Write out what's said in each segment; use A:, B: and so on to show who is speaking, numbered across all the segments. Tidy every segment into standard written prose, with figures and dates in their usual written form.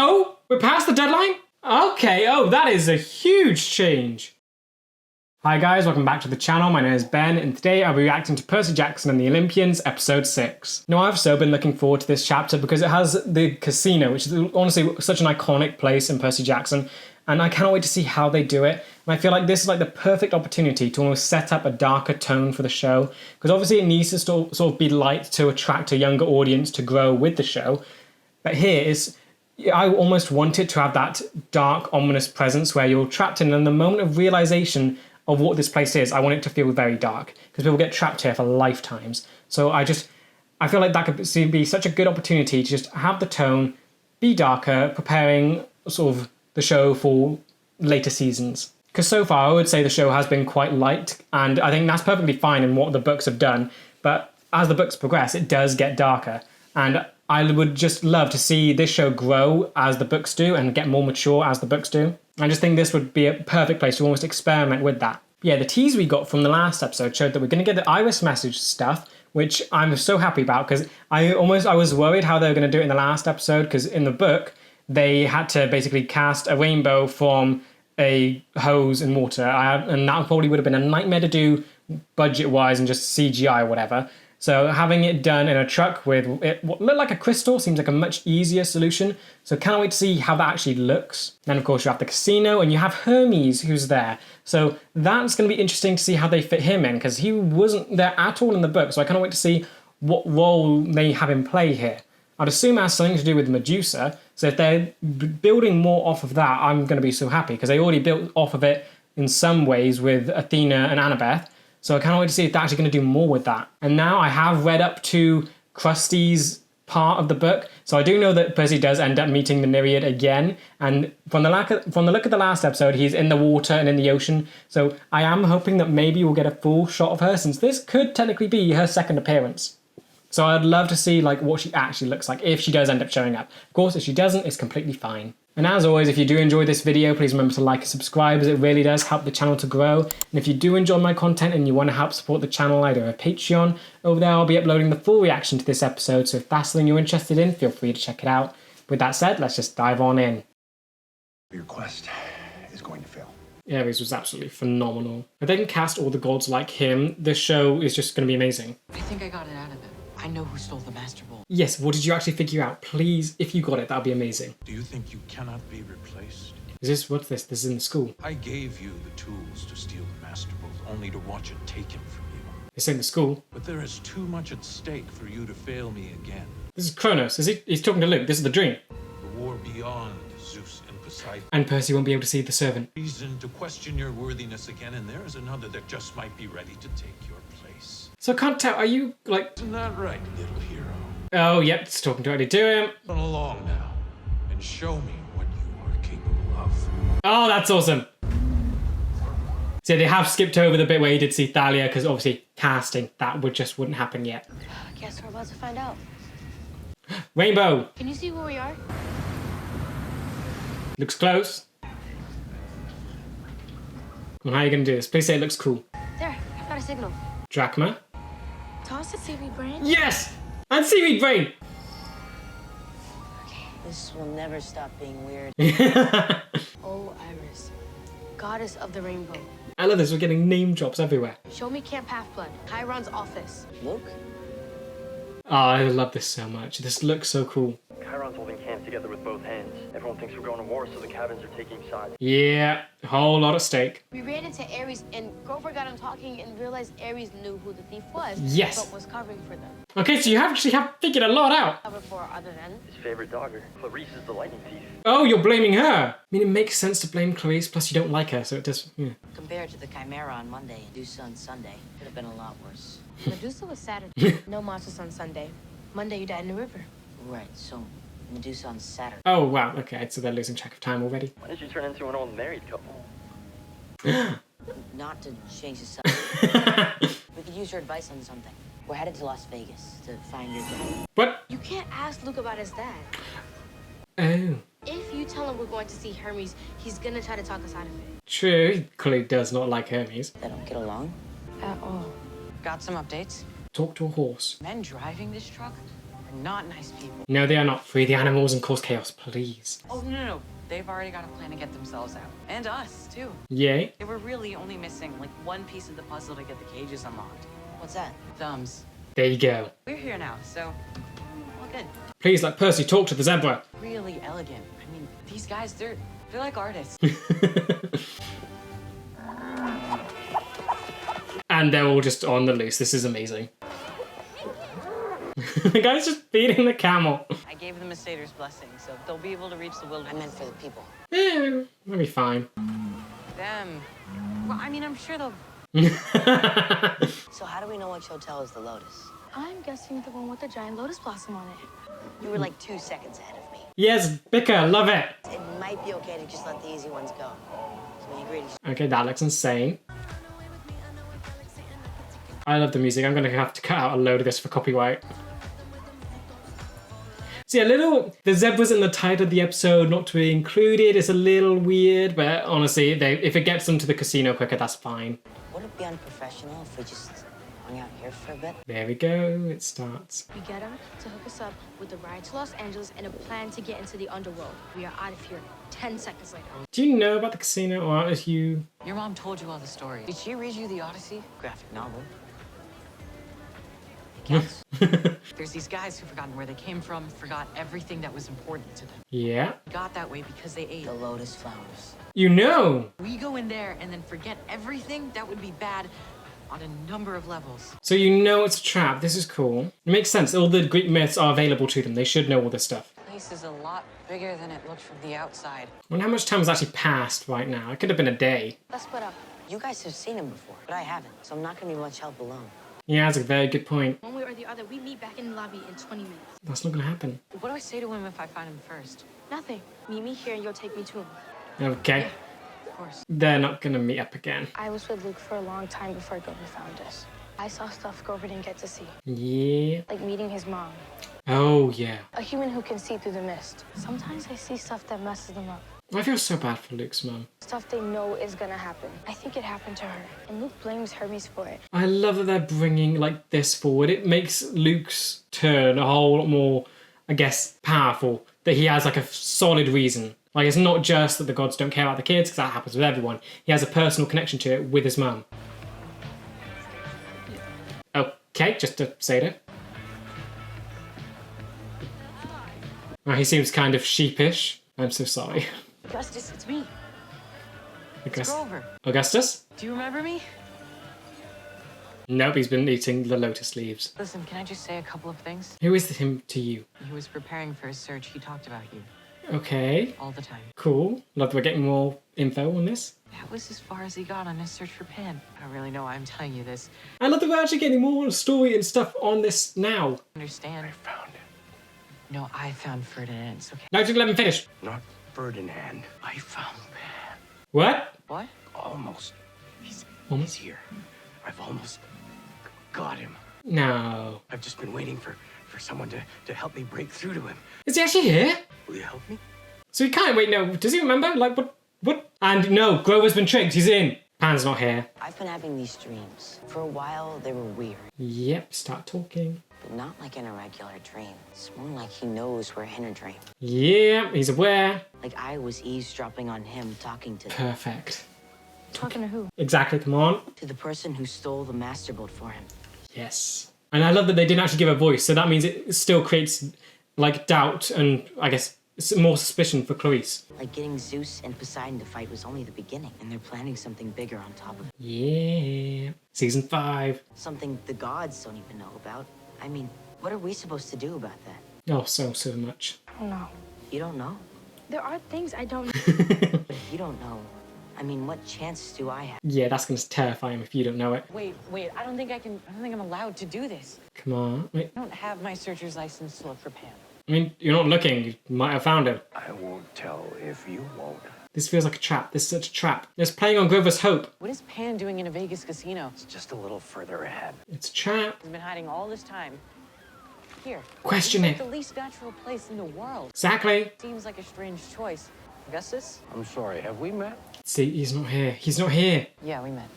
A: Oh, we're past the deadline? Okay, oh, that is a huge change. Hi guys, welcome back to the channel. My name is Ben, and today I'll be reacting to Percy Jackson and the Olympians, episode 6. Now, I've so been looking forward to this chapter because it has the casino, which is honestly such an iconic place in Percy Jackson, and I cannot wait to see how they do it. And I feel like this is like the perfect opportunity to almost set up a darker tone for the show, because obviously it needs to sort of be light to attract a younger audience to grow with the show. But here is, I almost want it to have that dark, ominous presence where you're trapped in, and the moment of realization of what this place is, I want it to feel very dark, because people get trapped here for lifetimes. So I feel like that could be such a good opportunity to just have the tone be darker, preparing sort of the show for later seasons. Because so far, I would say the show has been quite light, and I think that's perfectly fine in what the books have done. But as the books progress, it does get darker. And I would just love to see this show grow as the books do and get more mature as the books do. I just think this would be a perfect place to almost experiment with that. Yeah, the tease we got from the last episode showed that we're going to get the Iris message stuff, which I'm so happy about, because I was worried how they were going to do it in the last episode, because in the book, they had to basically cast a rainbow from a hose in water, and that probably would have been a nightmare to do budget-wise and just CGI or whatever. So having it done in a truck with what looked like a crystal seems like a much easier solution. So can't wait to see how that actually looks. Then of course you have the casino, and you have Hermes who's there. So that's going to be interesting to see how they fit him in, because he wasn't there at all in the book. So I can't wait to see what role they have in play here. I'd assume it has something to do with Medusa. So if they're building more off of that, I'm going to be so happy, because they already built off of it in some ways with Athena and Annabeth. So I can't wait to see if they're actually going to do more with that. And now I have read up to Krusty's part of the book. So I do know that Percy does end up meeting the Nereid again. And from the look at the last episode, he's in the water and in the ocean. So I am hoping that maybe we'll get a full shot of her, since this could technically be her second appearance. So I'd love to see like what she actually looks like if she does end up showing up. Of course, if she doesn't, it's completely fine. And as always, if you do enjoy this video, please remember to like and subscribe, as it really does help the channel to grow. And if you do enjoy my content and you want to help support the channel, I do have a Patreon. Over there, I'll be uploading the full reaction to this episode, so if that's something you're interested in, feel free to check it out. With that said, let's just dive on in.
B: Your quest is going to fail.
A: Ares was absolutely phenomenal. If they can cast all the gods like him, this show is just going to be amazing.
C: I think I got it out of him. I know who stole the Master Bowl.
A: Yes, what did you actually figure out? Please, if you got it, that would be amazing.
B: Do you think you cannot be replaced?
A: What's this? This is in the school.
B: I gave you the tools to steal the Master Bowl, only to watch it taken from you.
A: It's in the school.
B: But there is too much at stake for you to fail me again.
A: This is Kronos. He's talking to Luke. This is the dream.
B: The war beyond Zeus and Poseidon.
A: And Percy won't be able to see the servant.
B: Reason to question your worthiness again, and there is another that just might be ready to take your place.
A: So I can't tell, are you like...
B: Isn't that right, little hero?
A: Oh, yep, it's talking directly to him.
B: Run along now, and show me what you are capable of.
A: Oh, that's awesome. So they have skipped over the bit where he did see Thalia, because obviously casting, that wouldn't happen yet.
D: Guess we're about to find out.
A: Rainbow.
D: Can you see where we are?
A: Looks close. Well, how are you going to do this? Please say it looks cool.
D: There, I got a signal.
A: Drachma.
D: Toss it, seaweed brain.
A: Yes! And seaweed brain!
D: This will never stop being weird. Oh, Iris, goddess of the rainbow.
A: I love this, we're getting name drops everywhere.
D: Show me Camp Half-Blood, Chiron's office.
C: Luke?
A: Oh, I love this so much. This looks so cool.
E: Chiron's holding camp together with both hands. Everyone thinks we're going to war, so the cabins are taking sides.
A: Yeah, a whole lot at stake.
D: We ran into Ares, and Grover got him talking and realized Ares knew who the thief was.
A: Yes.
D: But was covering for them.
A: Okay, so you actually have figured a lot out.
D: Cover for other than.
E: His favorite dogger, Clarice, is the lightning thief.
A: Oh, you're blaming her. I mean, it makes sense to blame Clarice, plus you don't like her, so it does, yeah.
C: Compared to the Chimera on Monday and Medusa on Sunday, could have been a lot worse.
D: Medusa was Saturday. No monsters on Sunday. Monday you died in the river.
C: Right, so Medusa on Saturday.
A: Oh, wow, okay, so they're losing track of time already.
E: Why did you turn into an old married couple?
C: Not to change the subject. We could use your advice on something. We're headed to Las Vegas to find your dad.
A: What?
D: You can't ask Luke about his dad.
A: Oh.
D: If you tell him we're going to see Hermes, he's gonna try to talk us out of it.
A: True, he clearly does not like Hermes.
C: They don't get along?
D: At all.
C: Got some updates.
A: Talk to a horse.
C: Men driving this truck
F: are not nice people.
A: No, they are not. Free the animals and cause chaos, please.
F: Oh, no. They've already got a plan to get themselves out. And us, too.
A: Yay.
F: They were really only missing, like, one piece of the puzzle to get the cages unlocked.
C: What's that?
F: Thumbs.
A: There you go.
F: We're here now, so all good.
A: Please, like Percy, talk to the zebra.
F: Really elegant. I mean, these guys, they're like artists.
A: And they're all just on the loose. This is amazing. The guy's just feeding the camel.
F: I gave them a satyr's blessing, so they'll be able to reach the
C: I
F: wilderness.
C: meant for the people.
A: Yeah, they'll be fine.
F: Them. Well, I mean, I'm sure they'll...
C: So how do we know which hotel is the Lotus?
D: I'm guessing the one with the giant lotus blossom on it.
C: You were like 2 seconds ahead of me.
A: Yes, bicker, love it.
C: It might be okay to just let the easy ones go. So we agreed to...
A: Okay, that looks insane. I love the music. I'm gonna have to cut out a load of this for copyright. See, the zebras in the title of the episode not to be included is a little weird, but honestly, if it gets them to the casino quicker, that's fine.
C: Would it be unprofessional if we just hung out here for a bit?
A: There we go, it starts.
D: We get him to hook us up with the ride to Los Angeles and a plan to get into the underworld. We are out of here 10 seconds later.
A: Do you know about the casino, or if you...
F: Your mom told you all the stories. Did she read you the Odyssey?
C: Graphic novel.
F: Yes. There's these guys who've forgotten where they came from, forgot everything that was important to them.
A: Yeah.
F: Got that way because they ate.
C: The lotus flowers.
A: You know!
F: We go in there and then forget everything that would be bad on a number of levels.
A: So you know it's a trap. This is cool. It makes sense. All the Greek myths are available to them. They should know all this stuff.
F: The place is a lot bigger than it looked from the outside.
A: I wonder how much time has actually passed right now. It could have been a day.
D: Let's split up.
C: You guys have seen him before, but I haven't, so I'm not gonna be much help alone.
A: Yeah, that's a very good point.
D: One way or the other, we meet back in the lobby in 20 minutes.
A: That's not gonna happen.
F: What do I say to him if I find him first?
D: Nothing. Meet me here and you'll take me to him.
A: Okay.
F: Of course.
A: They're not gonna meet up again.
D: I was with Luke for a long time before Grover found us. I saw stuff Grover didn't get to see,
A: Yeah.
D: like meeting his mom.
A: Oh, yeah.
D: A human who can see through the mist. Sometimes I see stuff that messes them up.
A: I feel so bad for Luke's mum.
D: Stuff they know is gonna happen. I think it happened to her, and Luke blames Hermes for it.
A: I love that they're bringing, like, this forward. It makes Luke's turn a whole lot more, I guess, powerful. That he has, like, a solid reason. Like, it's not just that the gods don't care about the kids, because that happens with everyone. He has a personal connection to it with his mum. Okay, just to say that. Oh, he seems kind of sheepish. I'm so sorry.
F: Augustus, it's me. It's
A: August-
F: Grover.
A: Augustus?
F: Do you remember me?
A: Nope, he's been eating the lotus leaves.
F: Listen, can I just say a couple of things?
A: Who is him to you?
F: He was preparing for his search. He talked about you
A: Okay,
F: all the time.
A: cool. Love that we're getting more info on this.
F: That was as far as he got on his search for Pan. I don't really know why I'm telling you this.
A: I love that we're actually getting more story and stuff on this now.
F: Understand?
E: I found it.
F: No, I found Ferdinand. It's okay.
A: No, just let me finish.
E: Not Ferdinand. I found Pan.
A: What?
F: What?
E: Almost. He's
A: Almost?
E: here. I've almost got him.
A: No.
E: I've just been waiting for someone to help me break through to him.
A: Is he actually here?
E: Will you help me?
A: So he can't wait, no. Does he remember? Like, what? And no, Grover's been tricked. He's in. Pan's not here.
C: I've been having these dreams. For a while, they were weird,
A: Yep, start talking.
C: but not like in a regular dream. It's more like he knows we're in a dream.
A: Yeah, he's aware.
C: Like I was eavesdropping on him talking to
A: Perfect.
D: Talking to who?
A: Exactly, come on.
C: the person who stole the master bolt for him.
A: Yes. And I love that they didn't actually give a voice, so that means it still creates, like, doubt and, I guess, more suspicion for Clarice.
C: Like getting Zeus and Poseidon to fight was only the beginning, and they're planning something bigger on top of it.
A: Yeah. Season 5.
C: Something the gods don't even know about. I mean, what are we supposed to do about that?
A: Oh, so much.
D: I don't know.
C: You don't know?
D: There are things I don't know.
C: But if you don't know, I mean, what chance do I have?
A: Yeah, that's going to terrify him if you don't know it.
F: Wait, I don't think I'm allowed to do this.
A: Come on. Wait.
F: I don't have my searcher's license to look for Pan.
A: I mean, you're not looking. You might have found him.
E: I won't tell if you won't.
A: This feels like a trap. This is such a trap. It's playing on Grover's hope.
F: What is Pan doing in a Vegas casino?
E: It's just a little further ahead.
A: It's a trap.
F: He's been hiding all this time. Here.
A: Question
F: It's
A: it.
F: like the least natural place in the world.
A: Exactly.
F: Seems like a strange choice. Augustus?
E: I'm sorry, have we met?
A: See, he's not here. He's not here.
F: Yeah, we met.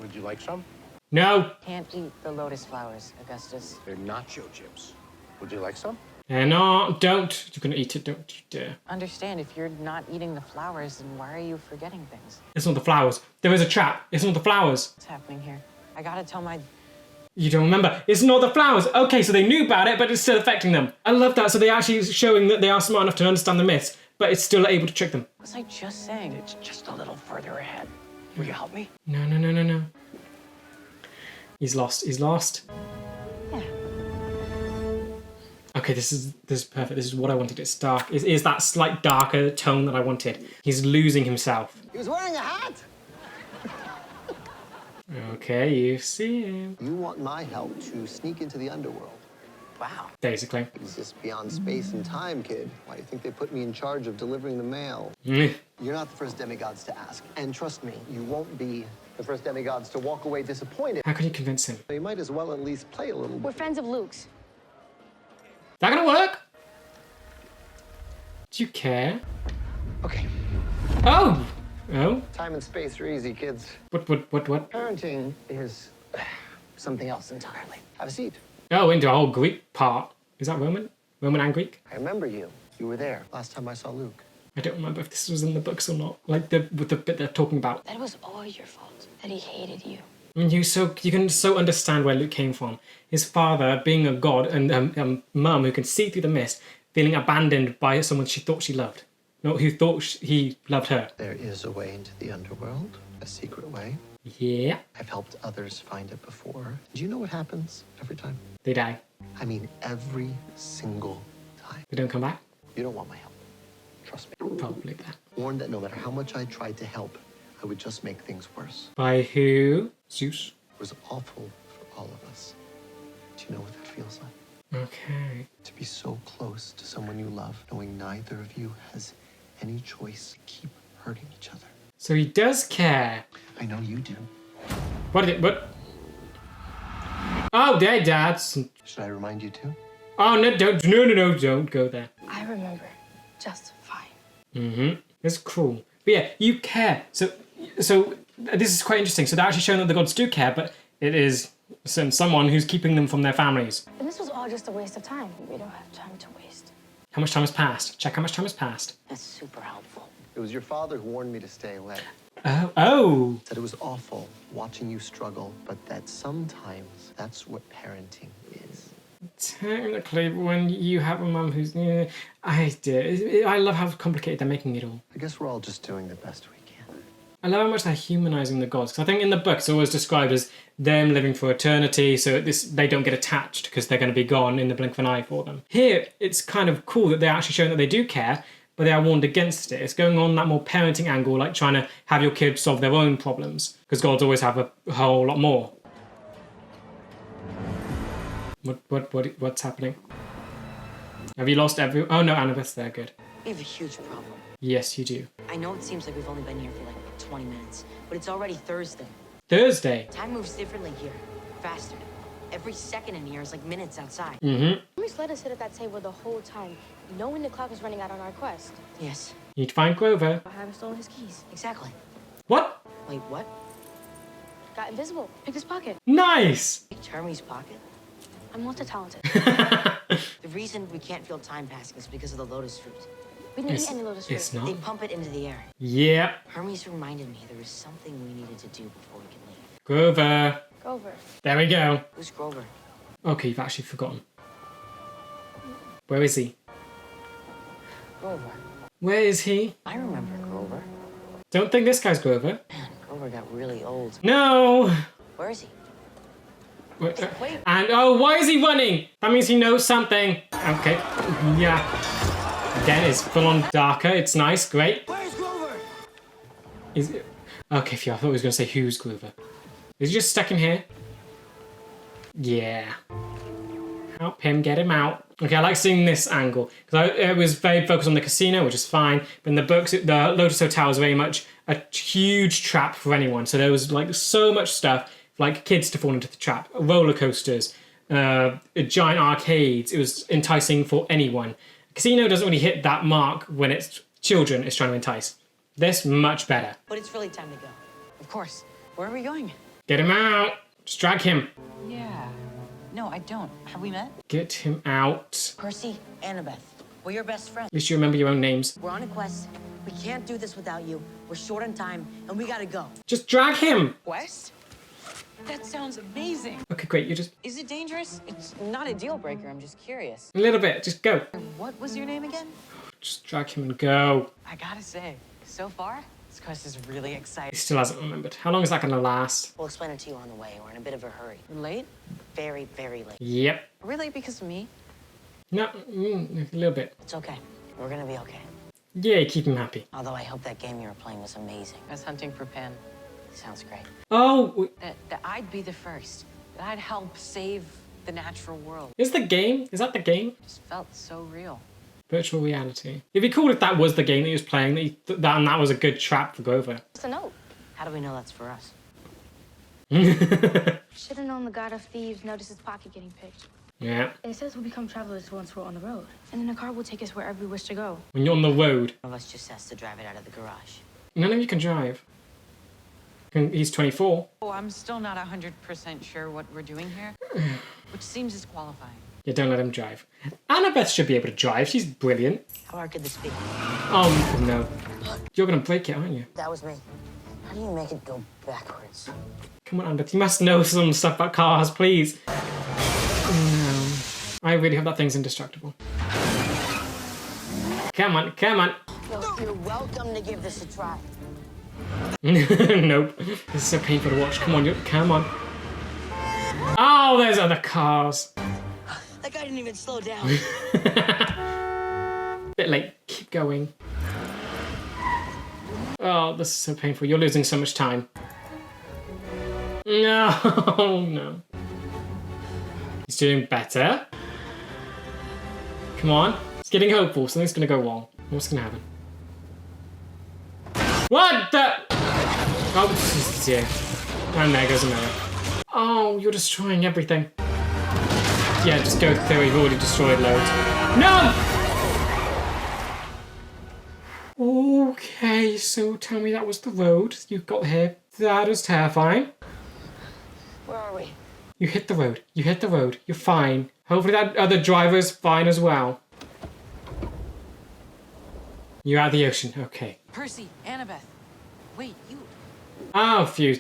E: Would you like some?
A: No.
F: Can't eat the lotus flowers, Augustus.
E: They're nacho chips.
G: Would you like some?
A: No, don't. You're gonna eat it, don't you dare.
F: Understand, if you're not eating the flowers, then why are you forgetting things?
A: It's not the flowers. There is a trap. It's not the flowers.
F: What's happening here? I gotta tell my...
A: You don't remember. It's not the flowers. Okay, so they knew about it, but it's still affecting them. I love that. So they actually showing that they are smart enough to understand the myths, but it's still able to trick them.
F: What was I just saying?
G: It's just a little further ahead. Will you help me?
A: No, no, no, no, no. He's lost. He's lost.
F: Yeah.
A: Okay, this is perfect. This is what I wanted. It's dark. It is that slight darker tone that I wanted. He's losing himself.
H: He was wearing a hat.
A: Okay, you see him.
H: You want my help to sneak into the underworld.
F: Wow.
A: Basically.
H: Exist beyond space and time, kid. Why do you think they put me in charge of delivering the mail?
A: Mm.
H: You're not the first demigods to ask. And trust me, you won't be the first demigods to walk away disappointed.
A: How can you convince him?
H: So you might as well at least play a little
D: We're
H: bit.
D: friends of Luke's.
A: That gonna work? Do you care?
H: Okay.
A: Oh! Oh?
H: Time and space are easy, kids.
A: What?
H: Parenting is something else entirely. Have a seat.
A: Oh, into a whole Greek part. Is that Roman? Roman and Greek?
H: I remember you. You were there last time I saw Luke.
A: I don't remember if this was in the books or not. Like with the bit they're talking about.
D: That was all your fault. That he hated you.
A: And you can so understand where Luke came from. His father being a god and mum who can see through the mist, feeling abandoned by someone she thought she loved. No, who thought he loved her.
H: There is a way into the underworld, a secret way.
A: Yeah.
H: I've helped others find it before. Do you know what happens every time?
A: They die.
H: I mean, every single time.
A: They don't come back.
H: You don't want my help. Trust me.
A: Probably that.
H: Warned that no matter how much I tried to help, I would just make things worse.
A: By who? Zeus.
H: It was awful for all of us. Do you know what that feels like?
A: Okay.
H: To be so close to someone you love, knowing neither of you has any choice to keep hurting each other.
A: So he does care.
H: I know you do.
A: What? Oh, their dads.
H: Should I remind you too?
A: Oh, no, don't go there.
D: I remember just fine.
A: Mm-hmm. It's cool. But yeah, you care. So this is quite interesting. So they're actually showing that the gods do care, but it is someone who's keeping them from their families.
D: And this was all just a waste of time. We don't have time to waste.
A: How much time has passed? Check how much time has passed.
C: That's super helpful.
H: It was your father who warned me to stay away.
A: Oh.
H: Said it was awful watching you struggle, but that sometimes that's what parenting is.
A: Technically, when you have a mum who's... I love how complicated they're making it all.
H: I guess we're all just doing the best we can.
A: I love how much they're humanizing the gods. Because I think in the book it's always described as them living for eternity, so they don't get attached because they're going to be gone in the blink of an eye for them. Here, it's kind of cool that they're actually showing that they do care, but they are warned against it. It's going on that more parenting angle, like trying to have your kids solve their own problems, because gods always have a whole lot more. What's happening? Have you lost every... Oh no, Annabeth's there, good.
C: We have a huge problem.
A: Yes, you do.
C: I know it seems like we've only been here for like 20 minutes, but it's already Thursday.
A: Thursday?
C: Time moves differently here, faster. Every second in here is like minutes outside.
A: Mm-hmm.
D: Always let us sit at that table the whole time, knowing the clock was running out on our quest.
C: Yes,
A: You need to find Grover.
D: I haven't stolen his keys.
C: exactly.
A: What?
C: Wait, what?
D: Got invisible. Picked his pocket.
A: Nice!
C: Picked Hermes' pocket?
D: I'm multi-talented.
C: The reason we can't feel time passing is because of the lotus fruit.
D: We didn't eat any lotus fruit.
A: It's
C: They
A: not.
C: pump it into the air.
A: Yeah.
C: Hermes reminded me there was something we needed to do before we can leave.
A: Grover.
D: Grover.
A: There we go.
C: Who's Grover?
A: Okay, you've actually forgotten. Where is he?
C: Grover.
A: Where is he?
C: I remember Grover.
A: Don't think this guy's Grover.
C: Man, Grover got really old.
A: No!
C: Where is he?
A: Wait. And oh, why is he running? That means he knows something. Okay. Yeah. Again, it's full on darker. It's nice. Great.
H: Where's Grover?
A: Is it... Okay, phew, I thought he was going to say who's Grover. Is he just stuck in here? Yeah. Help him get him out. Okay, I like seeing this angle. Because it was very focused on the casino, which is fine. But in the books, the Lotus Hotel was very much a huge trap for anyone. So there was like so much stuff for like kids to fall into the trap. Roller coasters, giant arcades. It was enticing for anyone. Casino doesn't really hit that mark when it's children it's trying to entice. This, much better.
C: But it's really time to go.
F: Of course. Where are we going?
A: Get him out. Just drag him.
F: Yeah. No, I don't. Have we met?
A: Get him out.
C: Percy, Annabeth, we're your best friends.
A: At least you remember your own names.
C: We're on a quest. We can't do this without you. We're short on time, and we gotta go.
A: Just drag him.
F: Quest? That sounds amazing.
A: Okay, great. You just
F: Is it dangerous?
C: It's not a deal breaker. I'm just curious.
A: a little bit. Just go.
F: What was your name again?
A: Just drag him and go.
F: I gotta say, so far, this quest is really
A: He
F: exciting.
A: still hasn't remembered. How long is that going to last?
C: We'll explain it to you on the way. We're in a bit of a hurry.
F: We're late?
C: Very, very late.
A: Yep.
F: Really? Because of me?
A: No, a little bit.
C: It's okay. We're gonna be okay.
A: Yeah, keep him happy.
C: Although I hope that game you were playing was amazing.
F: I was hunting for Pan.
C: Sounds great.
A: Oh,
F: That I'd be the first. That I'd help save the natural world.
A: is the game? Is that the game?
F: It just felt so real.
A: Virtual reality. It'd be cool if that was the game that he was playing, and that was a good trap for Grover.
C: What's the note? How do we know that's for us?
D: Should have known the god of thieves noticed his pocket getting picked.
A: Yeah.
D: It says we'll become travelers once we're on the road. And then a car will take us wherever we wish to go.
A: When you're on the road,
C: One of us just has to drive it out of the garage.
A: none of you can drive. He's 24.
F: Oh, I'm still not 100% sure what we're doing here, which seems disqualifying.
A: Yeah, don't let him drive. Annabeth should be able to drive. She's brilliant.
C: How hard could this be?
A: Oh, no. You're going to break it, aren't you?
C: That was me. How do you make it go backwards?
A: Come on, Annabeth. You must know some stuff about cars, please. No. I really hope that thing's indestructible. Come on, come on.
C: You're welcome to give this a try.
A: Nope. This is so painful to watch. Come on, come on. Oh, there's other cars.
C: That guy didn't even slow down.
A: Bit late. Keep going. Oh, this is so painful. You're losing so much time. No, no. He's doing better. Come on. It's getting hopeful. Something's gonna go wrong. What's gonna happen? What the? Oh, yeah. And there goes a mirror. Oh, you're destroying everything. Yeah, just go through. You've already destroyed loads. No! Okay, so tell me that was the road you got here. That is terrifying.
C: Where are we?
A: You hit the road. You hit the road. You're fine. Hopefully that other driver's fine as well. You're out of the ocean. Okay.
F: Percy, Annabeth. Wait, you
A: Oh, Fuse.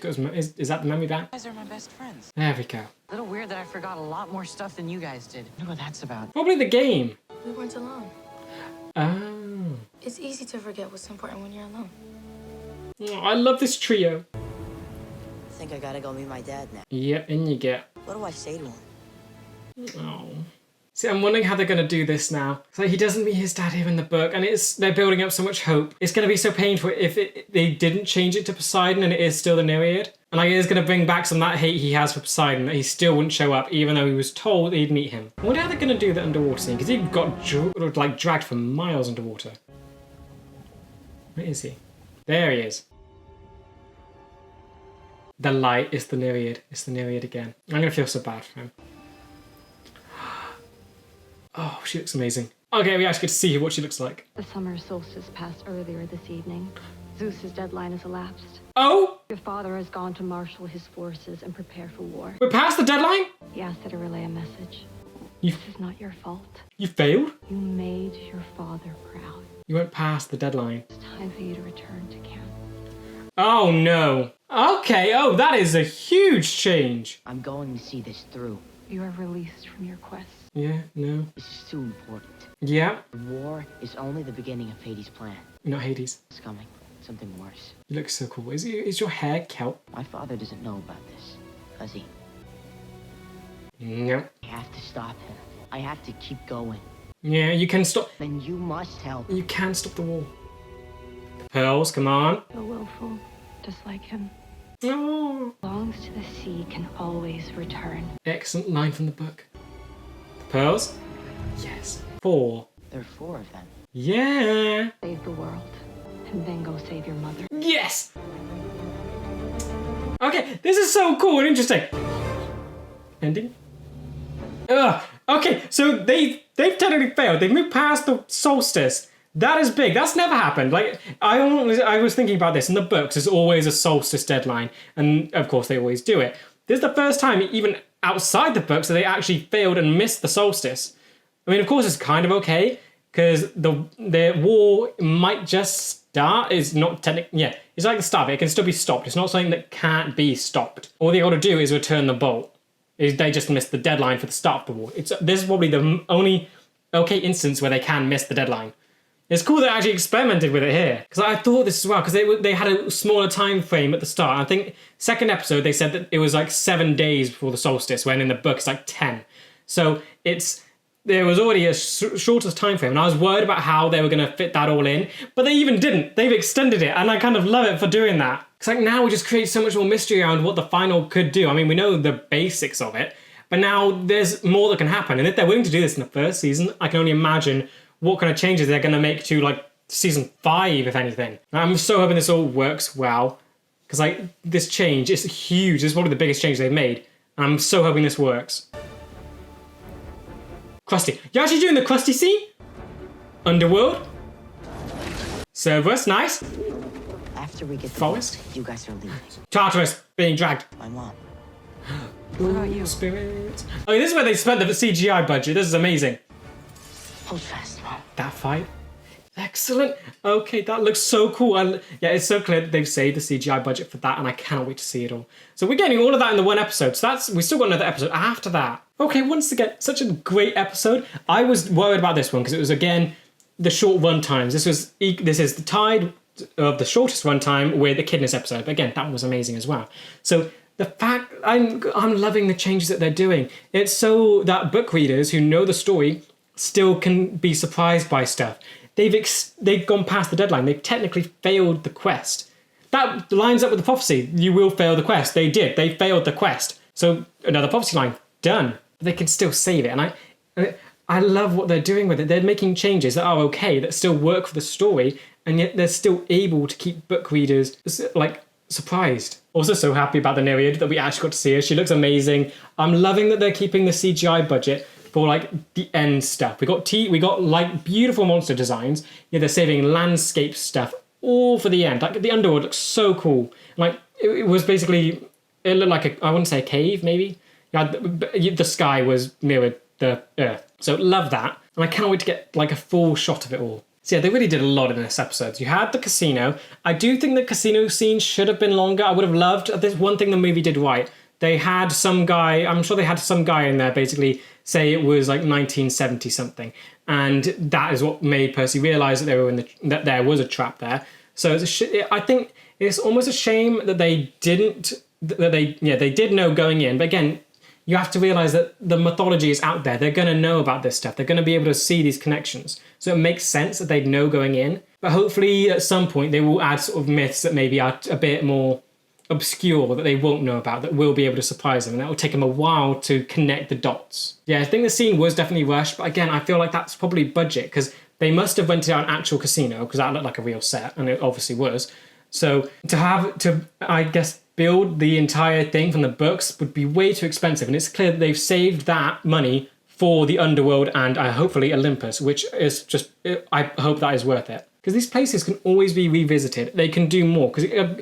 A: Is that the memory back?
F: guys are my best friends.
A: There we go.
F: A little weird that I forgot a lot more stuff than you guys did. I know what that's about.
A: Probably the game.
D: We weren't alone.
A: Oh.
D: It's easy to forget what's important when you're alone.
A: Oh, I love this trio.
C: I think I gotta go meet my dad now.
A: Yep, in you get.
C: What do I say to him?
A: Oh. See, I'm wondering how they're going to do this now. So he doesn't meet his dad here in the book, and they're building up so much hope. It's going to be so painful if they didn't change it to Poseidon and it is still the Nereid. And it is going to bring back some of that hate he has for Poseidon, that he still wouldn't show up, even though he was told he'd meet him. I wonder how they're going to do that underwater scene, because he got dragged for miles underwater. Where is he? There he is. The light is the Nereid. It's the Nereid again. I'm going to feel so bad for him. Oh, she looks amazing. Okay, we actually get to see what she looks like.
I: The summer solstice passed earlier this evening. Zeus's deadline has elapsed.
A: Oh!
I: Your father has gone to marshal his forces and prepare for war.
A: We're past the deadline?
I: He asked that I relay a message.
A: You-
I: This is not your fault.
A: You failed?
I: You made your father proud.
A: You went past the deadline.
I: It's time for you to return to camp.
A: Oh no. Okay, oh, that is a huge change.
C: I'm going to see this through.
I: You are released from your quest.
A: Yeah, no.
C: This is too important.
A: Yeah.
C: The war is only the beginning of Hades' plan.
A: Not Hades.
C: It's coming. Something worse.
A: You look so cool. Is your hair kelp?
C: My father doesn't know about this, does he?
A: No.
C: I have to stop him. I have to keep going.
A: Yeah, you can stop.
C: Then you must help.
A: You can stop the war. Pearls, come on.
I: So willful, just like him.
A: Oh.
I: Belongs to the sea can always return.
A: Excellent line from the book. Pearls? Yes. 4.
C: There are 4 of them.
A: Yeah.
I: Save the world, and then go save your mother.
A: Yes. Okay, this is so cool and interesting. Ending. Ugh. Okay, so they've technically failed. They've moved past the solstice. That is big. That's never happened. Like I was thinking about this in the books. There's always a solstice deadline, and of course they always do it. This is the first time even outside the book, so they actually failed and missed the solstice. I mean, of course, it's kind of okay, because the war might just start. It's not technically, yeah, it's like the start of it. It can still be stopped. It's not something that can't be stopped. All they got to do is return the bolt. They just missed the deadline for the start of the war. This is probably the only okay instance where they can miss the deadline. It's cool they actually experimented with it here, because I thought this as well, because they had a smaller time frame at the start. I think second episode they said that it was like 7 days before the solstice, when in the book it's like 10. So there was already a shorter time frame, and I was worried about how they were going to fit that all in, but they even didn't. They've extended it, and I kind of love it for doing that. It's like now we just create so much more mystery around what the final could do. I mean, we know the basics of it, but now there's more that can happen, and if they're willing to do this in the first season, I can only imagine what kind of changes they're going to make to like season 5, if anything. I'm so hoping this all works well, because like this change is huge. This is probably the biggest change they've made, and I'm so hoping this works. Krusty. You're actually doing the Krusty scene? Underworld? Cerberus, nice.
C: After we get the
A: Forest?
C: boat, you guys are leaving.
A: Tartarus being dragged.
C: My mom.
F: What about you?
A: Spirits. Oh, this is where they spent the CGI budget. This is amazing.
C: Hold fast, Mom.
A: That fight. Excellent. Okay, that looks so cool. Yeah, it's so clear that they've saved the CGI budget for that, and I cannot wait to see it all. So we're getting all of that in the one episode. So we still got another episode after that. Okay, once again, such a great episode. I was worried about this one because it was, again, the short run times. This is the tide of the shortest run time with Echidna's episode. But again, that was amazing as well. So the fact I'm loving the changes that they're doing. It's so that book readers who know the story still can be surprised by stuff. They've gone past the deadline. They've technically failed the quest. That lines up with the prophecy. You will fail the quest. They did. They failed the quest. So another prophecy line. Done. But they can still save it. And I love what they're doing with it. They're making changes that are okay, that still work for the story, and yet they're still able to keep book readers like surprised. Also so happy about the Nereid that we actually got to see her. She looks amazing. I'm loving that they're keeping the CGI budget for like the end stuff. We got like beautiful monster designs. Yeah, they're saving landscape stuff all for the end. Like the underworld looks so cool. Like it was basically, it looked like I wouldn't say a cave maybe. Yeah, the sky was mirrored the earth. So love that. And I can't wait to get like a full shot of it all. So yeah, they really did a lot in this episode. You had the casino. I do think the casino scene should have been longer. I would have loved, there's one thing the movie did right. They had some guy, I'm sure they had some guy in there basically say it was like 1970 something. And that is what made Percy realise that that there was a trap there. So I think it's almost a shame that they didn't, they did know going in. But again, you have to realise that the mythology is out there. They're going to know about this stuff. They're going to be able to see these connections. So it makes sense that they'd know going in. But hopefully at some point they will add sort of myths that maybe are a bit more obscure that they won't know about, that will be able to surprise them, and that will take them a while to connect the dots. Yeah, I think the scene was definitely rushed, but again, I feel like that's probably budget, because they must have rented out an actual casino, because that looked like a real set, and it obviously was. So to I guess, build the entire thing from the books would be way too expensive, and it's clear that they've saved that money for the Underworld and hopefully Olympus, which is just, I hope that is worth it. Because these places can always be revisited. They can do more, because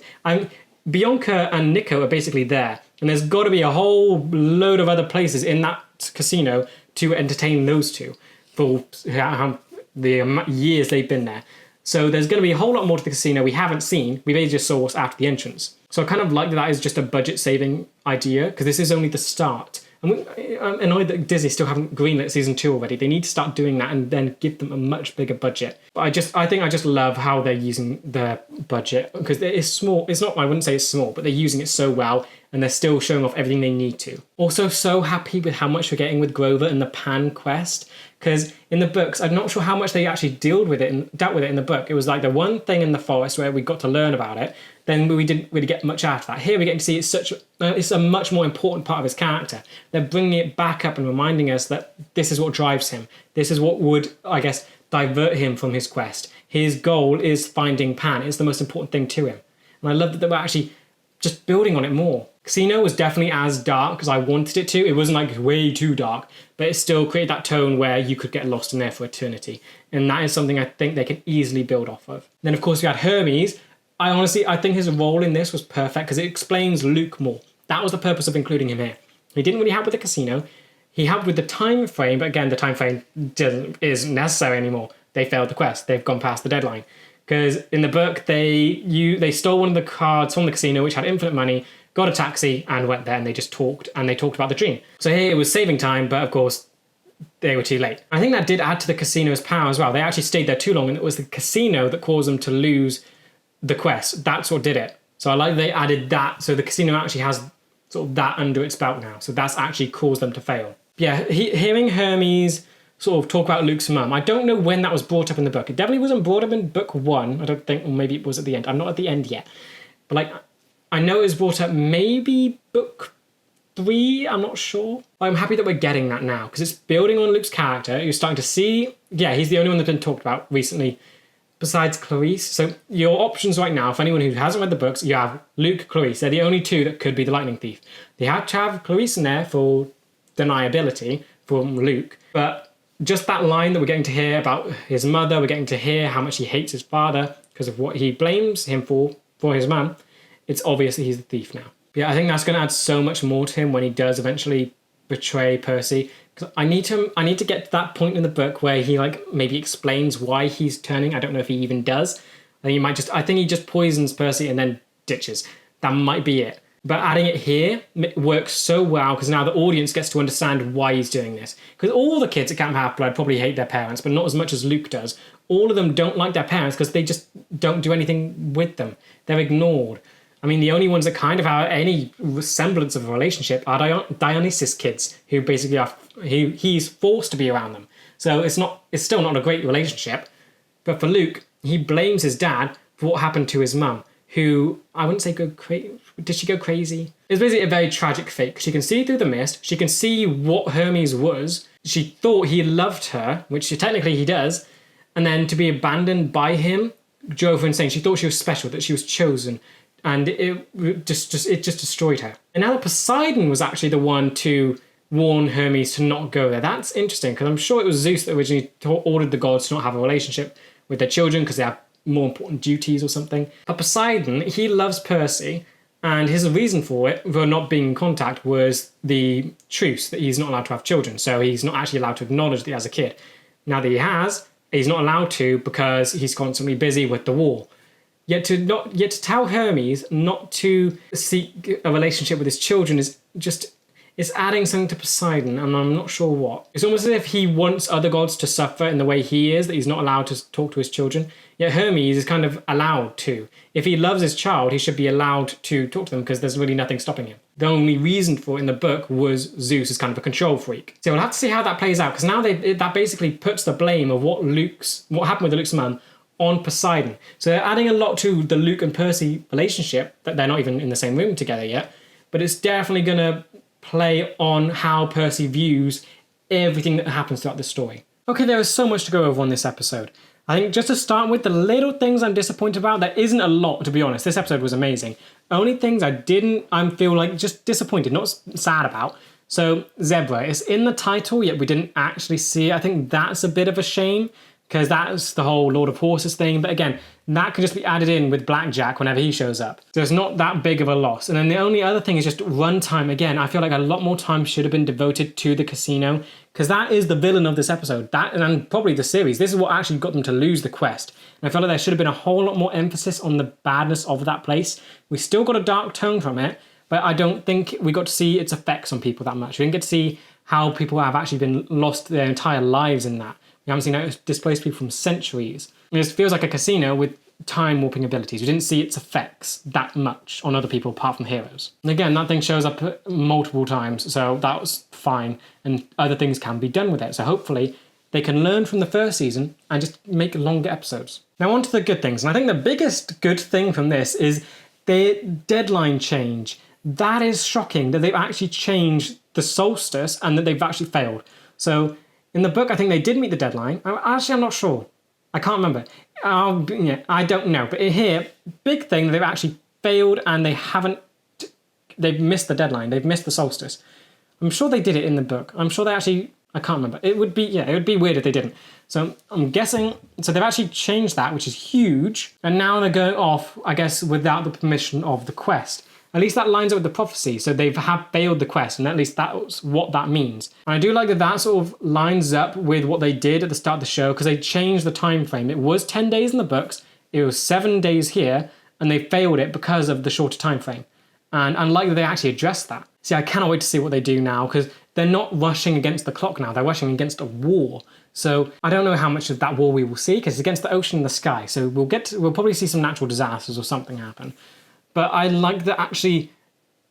A: Bianca and Nico are basically there, and there's got to be a whole load of other places in that casino to entertain those two for the years they've been there. So there's going to be a whole lot more to the casino we haven't seen. We've only just saw after the entrance. So I kind of like that is just a budget-saving idea, because this is only the start. And I'm annoyed that Disney still haven't greenlit season 2 already. They need to start doing that and then give them a much bigger budget. But I think I just love how they're using their budget, because it is small. It's not, I wouldn't say it's small, but they're using it so well, and they're still showing off everything they need to. Also, so happy with how much we're getting with Grover and the Pan quest, because in the books, I'm not sure how much they actually dealt with it in the book. It was like the one thing in the forest where we got to learn about it, then we didn't really get much after that. Here we get to see it's a much more important part of his character. They're bringing it back up and reminding us that this is what drives him. This is what would, I guess, divert him from his quest. His goal is finding Pan. It's the most important thing to him. And I love that they were actually just building on it more. Casino was definitely as dark as I wanted it to. It wasn't like way too dark, but it still created that tone where you could get lost in there for eternity. And that is something I think they can easily build off of. Then of course we had Hermes. I think his role in this was perfect because it explains Luke more. That was the purpose of including him here. He didn't really help with the casino. He helped with the time frame, but again, the time frame isn't necessary anymore. They failed the quest. They've gone past the deadline. Because in the book, they stole one of the cards from the casino, which had infinite money, got a taxi, and went there, and they just talked, and they talked about the dream. So here it was saving time, but of course, they were too late. I think that did add to the casino's power as well. They actually stayed there too long, and it was the casino that caused them to lose the quest. That's what did it. So I like they added that, so the casino actually has sort of that under its belt now. So that's actually caused them to fail. Yeah, hearing Hermes sort of talk about Luke's mum, I don't know when that was brought up in the book. It definitely wasn't brought up in book 1, I don't think, or maybe it was at the end. I'm not at the end yet. But like, I know it was brought up maybe book 3, I'm not sure. I'm happy that we're getting that now, because it's building on Luke's character. You're starting to see, yeah, he's the only one that's been talked about recently, besides Clarice. So your options right now, for anyone who hasn't read the books, you have Luke, Clarice. They're the only two that could be the Lightning Thief. They had to have Clarice in there for deniability from Luke, but just that line that we're getting to hear about his mother, we're getting to hear how much he hates his father because of what he blames him for his mum, it's obvious that he's the thief now. But yeah, I think that's going to add so much more to him when he does eventually betray Percy. Because I need to get to that point in the book where he like maybe explains why he's turning. I don't know if he even does. I think he just poisons Percy and then ditches. That might be it. But adding it here works so well because now the audience gets to understand why he's doing this. Because all the kids at Camp Half-Blood probably hate their parents, but not as much as Luke does. All of them don't like their parents because they just don't do anything with them. They're ignored. I mean, the only ones that kind of have any semblance of a relationship are Dionysus kids, who basically are he's forced to be around them. So it's still not a great relationship. But for Luke, he blames his dad for what happened to his mum, who I wouldn't say did she go crazy? It's basically a very tragic fate. She can see through the mist. She can see what Hermes was. She thought he loved her, which technically he does. And then to be abandoned by him drove her insane. She thought she was special, that she was chosen. And it just destroyed her. And now Poseidon was actually the one to warn Hermes to not go there. That's interesting, because I'm sure it was Zeus that originally ordered the gods to not have a relationship with their children because they have more important duties or something. But Poseidon, he loves Percy, and his reason for not being in contact was the truce, that he's not allowed to have children. So he's not actually allowed to acknowledge that he has a kid. Now that he has, he's not allowed to because he's constantly busy with the war. Yet to tell Hermes not to seek a relationship with his children is just, it's adding something to Poseidon, and I'm not sure what. It's almost as if he wants other gods to suffer in the way he is, that he's not allowed to talk to his children. Yet Hermes is kind of allowed to. If he loves his child, he should be allowed to talk to them because there's really nothing stopping him. The only reason for it in the book was Zeus is kind of a control freak. So we'll have to see how that plays out, because now that basically puts the blame of what happened with Luke's mum on Poseidon. So they're adding a lot to the Luke and Percy relationship, that they're not even in the same room together yet, but it's definitely going to play on how Percy views everything that happens throughout the story. Okay, there is so much to go over on this episode. I think just to start with, the little things I'm disappointed about, there isn't a lot, to be honest. This episode was amazing. Only things I feel like just disappointed, not sad about. So Zebra, it's in the title, yet we didn't actually see it. I think that's a bit of a shame, because that's the whole Lord of Horses thing. But again, that could just be added in with Blackjack whenever he shows up. So it's not that big of a loss. And then the only other thing is just runtime. Again, I feel like a lot more time should have been devoted to the casino, because that is the villain of this episode. That, and probably the series. This is what actually got them to lose the quest. And I feel like there should have been a whole lot more emphasis on the badness of that place. We still got a dark tone from it, but I don't think we got to see its effects on people that much. We didn't get to see how people have actually been lost their entire lives in that. We haven't seen it displace people from centuries. It feels like a casino with time warping abilities. We didn't see its effects that much on other people apart from heroes. And again, that thing shows up multiple times, so that was fine, and other things can be done with it. So hopefully they can learn from the first season and just make longer episodes. Now on to the good things, and I think the biggest good thing from this is the deadline change. That is shocking, that they've actually changed the solstice and that they've actually failed. So in the book, I think they did meet the deadline. Actually, I'm not sure. I can't remember. I don't know. But here, big thing, they've actually failed and they've missed the deadline. They've missed the solstice. I'm sure they did it in the book. I'm sure they actually, I can't remember. It would be weird if they didn't. So I'm guessing, so they've actually changed that, which is huge. And now they're going off, I guess, without the permission of the quest. at least that lines up with the prophecy. So they have failed the quest, and at least that's what that means. And I do like that that sort of lines up with what they did at the start of the show, because they changed the time frame. It was 10 days in the books, it was 7 days here, and they failed it because of the shorter time frame. And I like that they actually addressed that. See, I cannot wait to see what they do now, because they're not rushing against the clock now, they're rushing against a war. So I don't know how much of that war we will see, because it's against the ocean and the sky. So we'll probably see some natural disasters or something happen. But I like that actually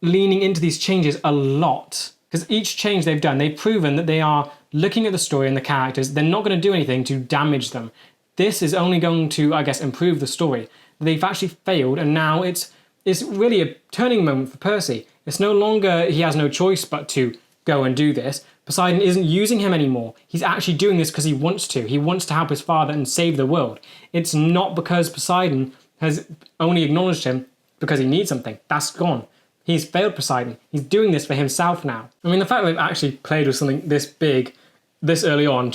A: leaning into these changes a lot, because each change they've done, they've proven that they are looking at the story and the characters. They're not going to do anything to damage them. This is only going to, I guess, improve the story. They've actually failed, and now it's really a turning moment for Percy. It's no longer he has no choice but to go and do this. Poseidon isn't using him anymore. He's actually doing this because he wants to. He wants to help his father and save the world. It's not because Poseidon has only acknowledged him because he needs something. That's gone. He's failed Poseidon. He's doing this for himself now. I mean, the fact that they've actually played with something this big, this early on,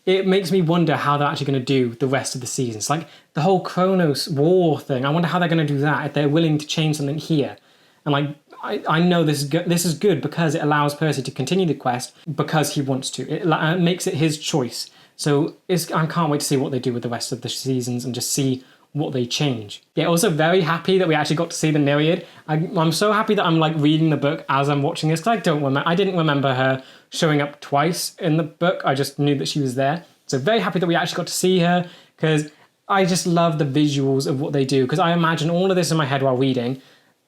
A: it makes me wonder how they're actually going to do the rest of the seasons. Like the whole Kronos war thing, I wonder how they're going to do that, if they're willing to change something here. And like, I know this is good because it allows Percy to continue the quest because he wants to. It makes it his choice. So I can't wait to see what they do with the rest of the seasons and just see what they change. Yeah, also very happy that we actually got to see the Nereid. I'm so happy that I'm like reading the book as I'm watching this, because I didn't remember her showing up twice in the book. I just knew that she was there. So very happy that we actually got to see her, because I just love the visuals of what they do, because I imagine all of this in my head while reading,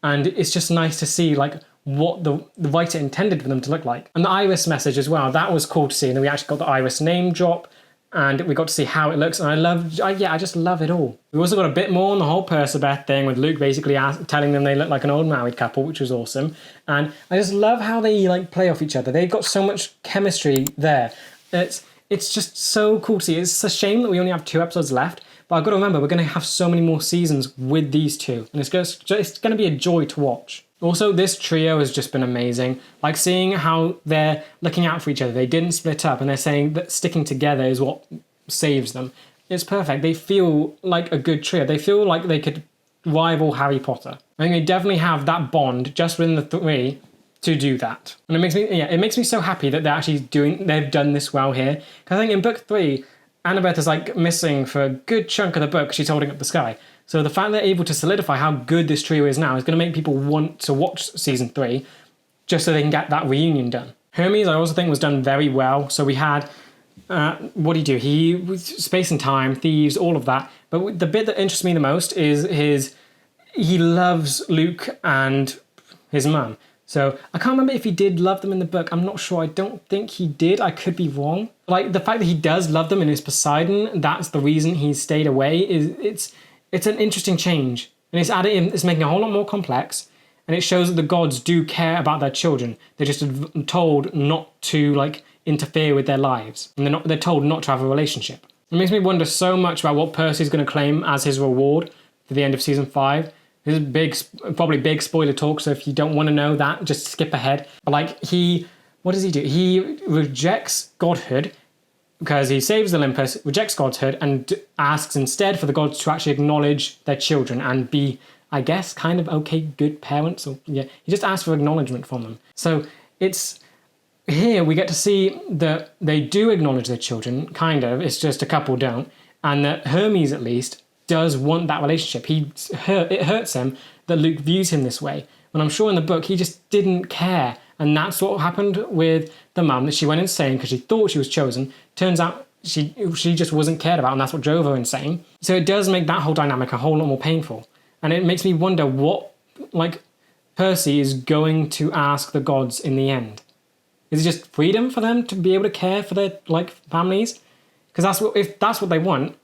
A: and it's just nice to see like what the writer intended for them to look like. And the Iris message as well, that was cool to see, and then we actually got the Iris name drop, and we got to see how it looks, and I just love it all. We also got a bit more on the whole Percy thing, with Luke basically telling them they look like an old married couple, which was awesome. And I just love how they like play off each other. They've got so much chemistry there. It's just so cool to see. It's a shame that we only have 2 episodes left, but I've got to remember we're going to have so many more seasons with these two, and it's going to be a joy to watch. Also, this trio has just been amazing. Like seeing how they're looking out for each other. They didn't split up, and they're saying that sticking together is what saves them. It's perfect. They feel like a good trio. They feel like they could rival Harry Potter. I think they definitely have that bond just within the 3 to do that. And it makes me so happy that they've done this well here. Because I think in book 3, Annabeth is like missing for a good chunk of the book. She's holding up the sky. So the fact they're able to solidify how good this trio is now is going to make people want to watch season 3 just so they can get that reunion done. Hermes, I also think, was done very well. So we had, what did he do? He was space and time, thieves, all of that. But the bit that interests me the most is he loves Luke and his mum. So I can't remember if he did love them in the book. I'm not sure. I don't think he did. I could be wrong. Like the fact that he does love them in his Poseidon, that's the reason he stayed away. It's an interesting change, and it's making it a whole lot more complex, and it shows that the gods do care about their children. They're just told not to like interfere with their lives, and they're told not to have a relationship. It makes me wonder so much about what Percy's going to claim as his reward for the end of season 5. This is probably big spoiler talk, so if you don't want to know that, just skip ahead. But like what does he do? He rejects godhood, because he saves Olympus, rejects godhood, and asks instead for the gods to actually acknowledge their children and be, I guess, kind of okay, good parents. He just asks for acknowledgement from them. So it's here we get to see that they do acknowledge their children, kind of. It's just a couple don't. And that Hermes, at least, does want that relationship. It hurts him that Luke views him this way. When I'm sure in the book, he just didn't care. And that's what happened with the mum, that she went insane because she thought she was chosen. Turns out she just wasn't cared about, and that's what drove her insane. So it does make that whole dynamic a whole lot more painful. And it makes me wonder what, like, Percy is going to ask the gods in the end. Is it just freedom for them to be able to care for their, like, families? Because if that's what they want,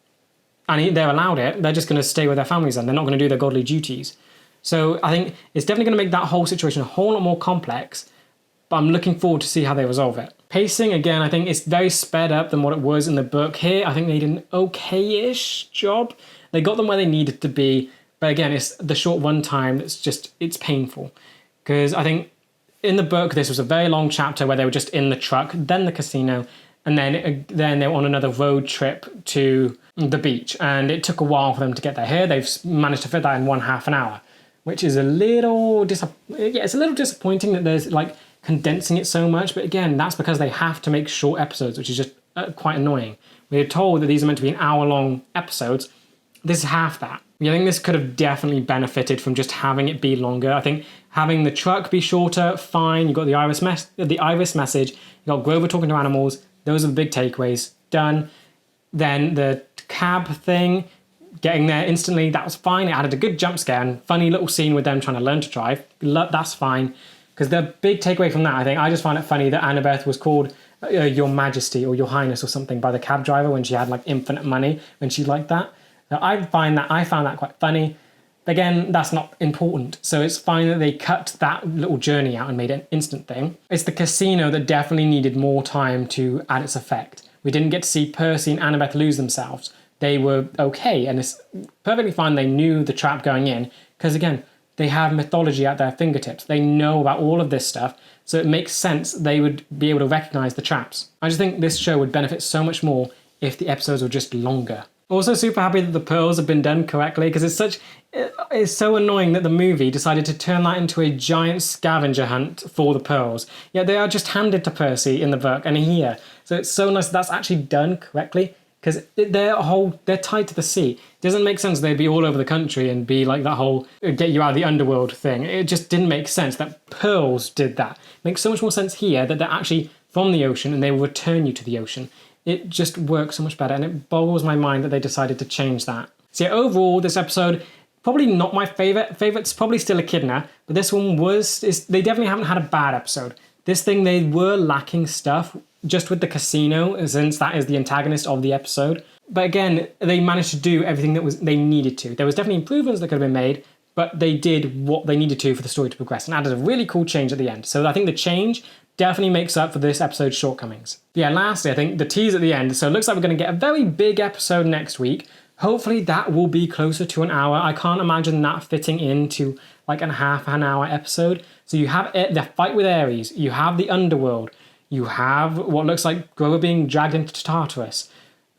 A: and they're allowed it, they're just going to stay with their families then. They're not going to do their godly duties. So I think it's definitely going to make that whole situation a whole lot more complex, but I'm looking forward to see how they resolve it. Pacing, again, I think it's very sped up than what it was in the book. Here, I think they did an okay-ish job. They got them where they needed to be, but again, it's the short run time it's painful. Because I think in the book, this was a very long chapter where they were just in the truck, then the casino, and then they were on another road trip to the beach, and it took a while for them to get there. Here, they've managed to fit that in 1/2 an hour. which is a little it's a little disappointing that there's like condensing it so much. But again, that's because they have to make short episodes, which is just quite annoying. We're told that these are meant to be an hour-long episodes. This is half that. I think this could have definitely benefited from just having it be longer. I think having the truck be shorter, fine. You got the iris message. You got Grover talking to animals. Those are the big takeaways. Done. Then the cab thing, getting there instantly, that was fine. It added a good jump scare and funny little scene with them trying to learn to drive. That's fine. Because the big takeaway from that, I think, I just found it funny that Annabeth was called Your Majesty or Your Highness or something by the cab driver when she had like infinite money, when she liked that. So I found that quite funny. Again, that's not important. So it's fine that they cut that little journey out and made it an instant thing. It's the casino that definitely needed more time to add its effect. We didn't get to see Percy and Annabeth lose themselves. They were okay, and it's perfectly fine they knew the trap going in, because again, they have mythology at their fingertips. They know about all of this stuff, so it makes sense they would be able to recognize the traps. I just think this show would benefit so much more if the episodes were just longer. Also super happy that the pearls have been done correctly, because it's so annoying that the movie decided to turn that into a giant scavenger hunt for the pearls. Yet they are just handed to Percy in the book and here. So it's so nice that's actually done correctly, because they're tied to the sea. It doesn't make sense they'd be all over the country and be like that whole get you out of the underworld thing. It just didn't make sense that pearls did that. It makes so much more sense here that they're actually from the ocean and they will return you to the ocean. It just works so much better, and it boggles my mind that they decided to change that. So yeah, overall, this episode, probably not my favourite. Favourite's probably still Echidna, but this one they definitely haven't had a bad episode. This thing, they were lacking stuff, just with the casino, since that is the antagonist of the episode. But again, they managed to do everything that they needed to. There was definitely improvements that could have been made, but they did what they needed to for the story to progress, and added a really cool change at the end. So I think the change definitely makes up for this episode's shortcomings. Yeah, lastly, I think the tease at the end. So it looks like we're going to get a very big episode next week. Hopefully that will be closer to an hour. I can't imagine that fitting into like a half an hour episode. So you have the fight with Ares, you have the underworld, you have what looks like Grover being dragged into Tartarus,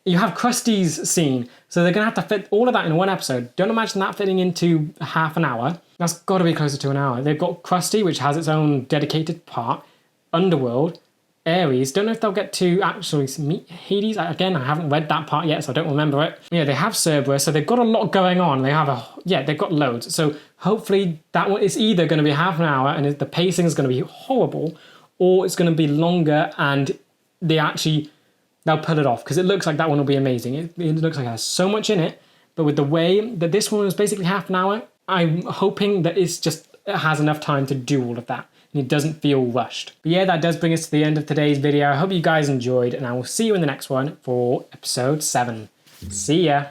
A: you have Krusty's scene. So they're going to have to fit all of that in one episode. Don't imagine that fitting into half an hour. That's got to be closer to an hour. They've got Krusty, which has its own dedicated part, Underworld, Ares. Don't know if they'll get to actually meet Hades. Again, I haven't read that part yet, so I don't remember it. Yeah, they have Cerberus, so they've got a lot going on. They've got loads. So hopefully that one is either going to be half an hour and the pacing is going to be horrible, or it's going to be longer and they'll pull it off, because it looks like that one will be amazing. It looks like it has so much in it, but with the way that this one was basically half an hour, I'm hoping that it has enough time to do all of that, and it doesn't feel rushed. But yeah, that does bring us to the end of today's video. I hope you guys enjoyed, and I will see you in the next one for episode 7. See ya!